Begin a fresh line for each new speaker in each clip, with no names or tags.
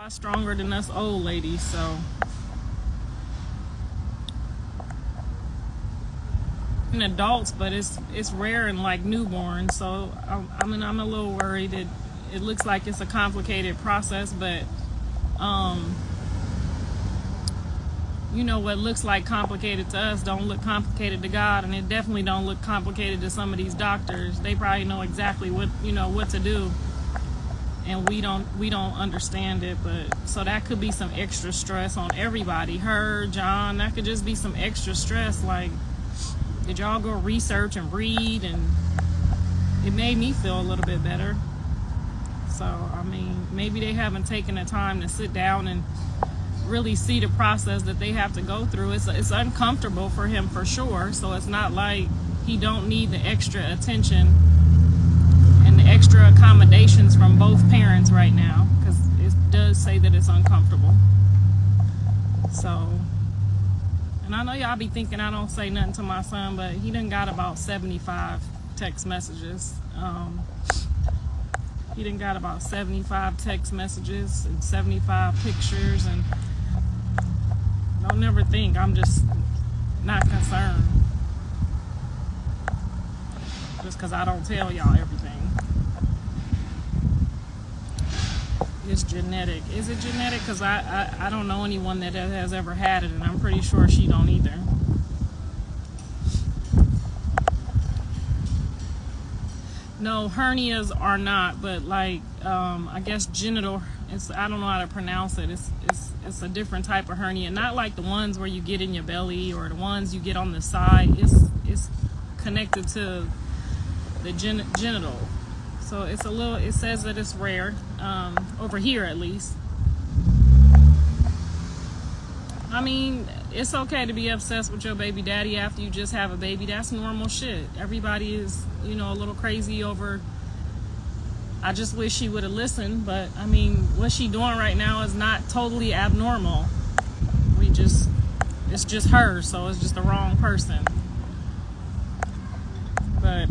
lot stronger than us old ladies, so. In adults, but it's rare in like newborns, so I'm a little worried. It looks like it's a complicated process, but you know, what looks like complicated to us don't look complicated to God, and it definitely don't look complicated to some of these doctors. They probably know exactly what to do, and we don't understand it. But so that could be some extra stress on everybody. Her, John, that could just be some extra stress. Like, did y'all go research and read? And it made me feel a little bit better. So, I mean, maybe they haven't taken the time to sit down and really see the process that they have to go through. It's uncomfortable for him for sure. So it's not like he don't need the extra attention and the extra accommodations from both parents right now, because it does say that it's uncomfortable. So. And I know y'all be thinking I don't say nothing to my son, but he done got about 75 text messages. He done got about 75 text messages and 75 pictures, and don't never think I'm just not concerned. Just because I don't tell y'all everything. It's genetic. Is it genetic? Because I don't know anyone that has ever had it, and I'm pretty sure she don't either. No, hernias are not, but like I guess genital. I don't know how to pronounce it. It's a different type of hernia, not like the ones where you get in your belly or the ones you get on the side. It's connected to the genital. So it's a little, it says that it's rare, over here at least. I mean, it's okay to be obsessed with your baby daddy after you just have a baby. That's normal shit. Everybody is, a little crazy over, I just wish she would have listened, but I mean, what she doing right now is not totally abnormal. It's just her, so it's just the wrong person. But,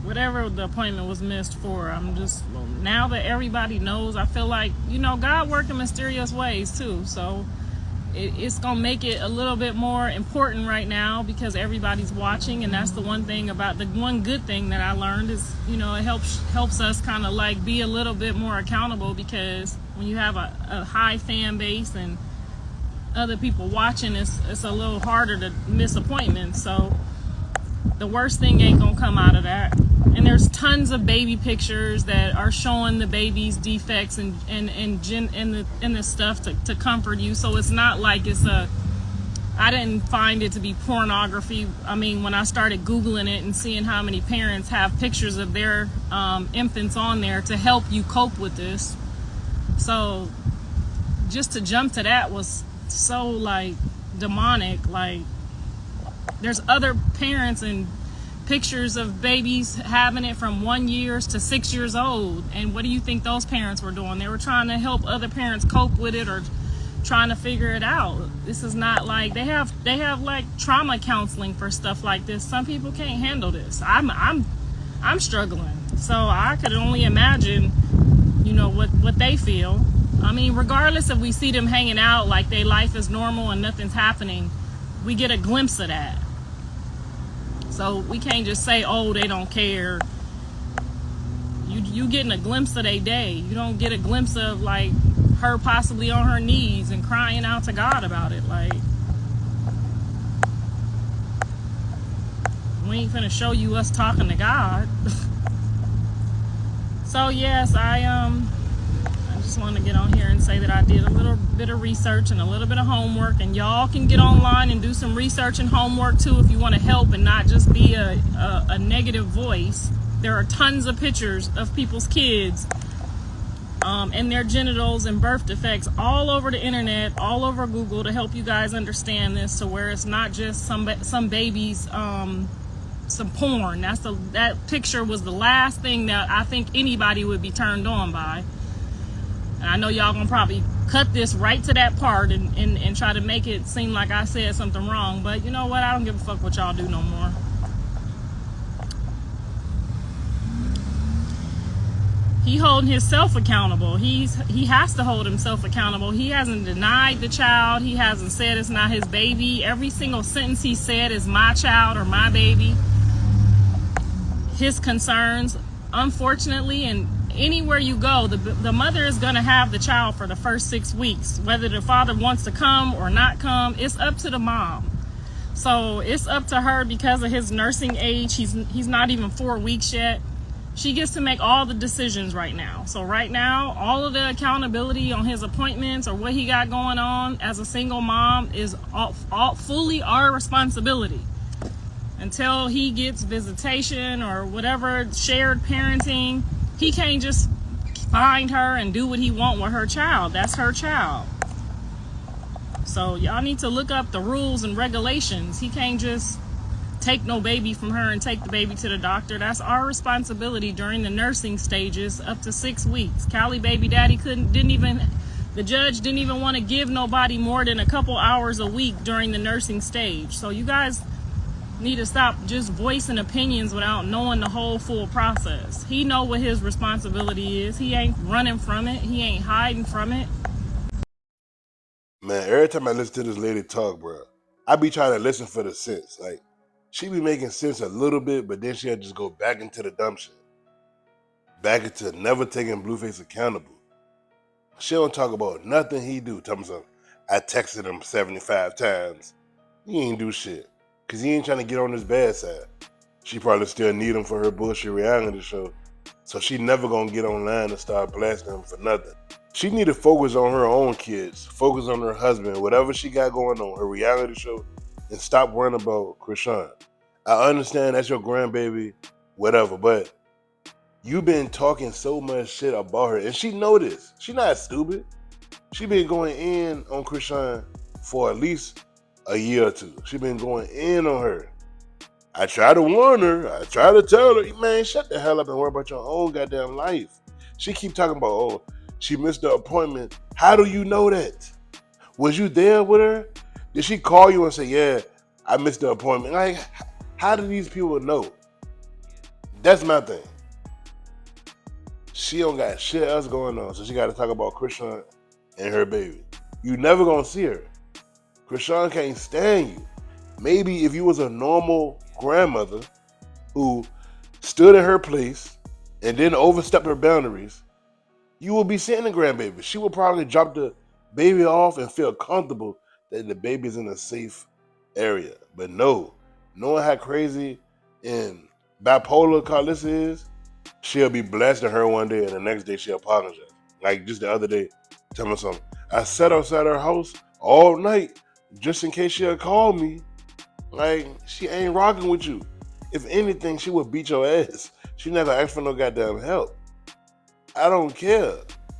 whatever the appointment was missed for, I'm just, now that everybody knows, I feel like, God works in mysterious ways too. So it's going to make it a little bit more important right now because everybody's watching. And that's the one good thing that I learned is, it helps us kind of like be a little bit more accountable, because when you have a high fan base and other people watching, it's a little harder to miss appointments. So the worst thing ain't going to come out of that. And there's tons of baby pictures that are showing the baby's defects and the stuff to comfort you. So it's not like I didn't find it to be pornography. I mean, when I started Googling it and seeing how many parents have pictures of their infants on there to help you cope with this. So just to jump to that was so like demonic. Like, there's other parents and pictures of babies having it from 1 year to 6 years old. And what do you think those parents were doing? They were trying to help other parents cope with it or trying to figure it out. This is not like they have like trauma counseling for stuff like this. Some people can't handle this. I'm struggling. So I could only imagine, what they feel. I mean, regardless if we see them hanging out like their life is normal and nothing's happening, we get a glimpse of that. So we can't just say, oh, they don't care. You getting a glimpse of their day. You don't get a glimpse of like her possibly on her knees and crying out to God about it. Like, we ain't finna show you us talking to God. So yes, I just want to get on here and say that I did a little bit of research and a little bit of homework, and y'all can get online and do some research and homework too if you want to help and not just be a negative voice. There are tons of pictures of people's kids and their genitals and birth defects all over the internet, all over Google, to help you guys understand this, to where it's not just some babies, some porn. That picture was the last thing that I think anybody would be turned on by. And I know y'all gonna probably cut this right to that part and try to make it seem like I said something wrong. But you know what? I don't give a fuck what y'all do no more. He holding himself accountable. He has to hold himself accountable. He hasn't denied the child. He hasn't said it's not his baby. Every single sentence he said is my child or my baby. His concerns, unfortunately, and anywhere you go, the mother is going to have the child for the first 6 weeks. Whether the father wants to come or not come, it's up to the mom. So it's up to her because of his nursing age. He's not even 4 weeks yet. She gets to make all the decisions right now. So right now, all of the accountability on his appointments or what he got going on as a single mom is all fully our responsibility. Until he gets visitation or whatever shared parenting, he can't just find her and do what he wants with her child. That's her child. So y'all need to look up the rules and regulations. He can't just take no baby from her and take the baby to the doctor. That's our responsibility during the nursing stages up to 6 weeks. Callie baby daddy the judge didn't even want to give nobody more than a couple hours a week during the nursing stage. So you guys need to stop just voicing opinions without knowing the whole full process. He know what his responsibility is. He ain't running from it. He ain't hiding from it.
Man, every time I listen to this lady talk, bro, I be trying to listen for the sense. Like, she be making sense a little bit, but then she'll just go back into the dumb shit. Back into never taking Blueface accountable. She don't talk about nothing he do. Tell me something. I texted him 75 times. He ain't do shit. Cause he ain't trying to get on his bad side. She probably still need him for her bullshit reality show. So she never gonna get online and start blasting him for nothing. She need to focus on her own kids, focus on her husband, whatever she got going on, her reality show, and stop worrying about Chrisean. I understand that's your grandbaby, whatever, but you been talking so much shit about her, and she know this. She not stupid. She been going in on Chrisean for at least a year or two. She been going in on her. I try to warn her. I try to tell her, man, shut the hell up and worry about your own goddamn life. She keep talking about, oh, she missed the appointment. How do you know that? Was you there with her? Did she call you and say, yeah, I missed the appointment? Like, how do these people know? That's my thing. She don't got shit else going on, so she got to talk about Chrisean and her baby. You never gonna see her. Chrisean can't stand you. Maybe if you was a normal grandmother who stood in her place and didn't overstep her boundaries, you will be seeing the grandbaby. She will probably drop the baby off and feel comfortable that the baby's in a safe area. But no, knowing how crazy and bipolar Carlissa is, she'll be blasting her one day and the next day she'll apologize. Like just the other day, tell me something. I sat outside her house all night just in case she'll call me. Like, she ain't rocking with you. If anything, she would beat your ass. She never asked for no goddamn help. I don't care.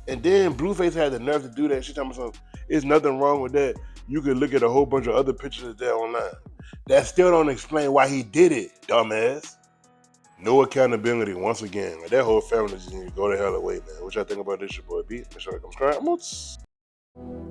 And then Blueface had the nerve to do that. She told me something. There's nothing wrong with that. You could look at a whole bunch of other pictures there online. That still don't explain why he did it, dumbass. No accountability once again. Like, that whole family just need to go the hell away, man. What y'all think about this? Your boy B. Make sure to subscribe.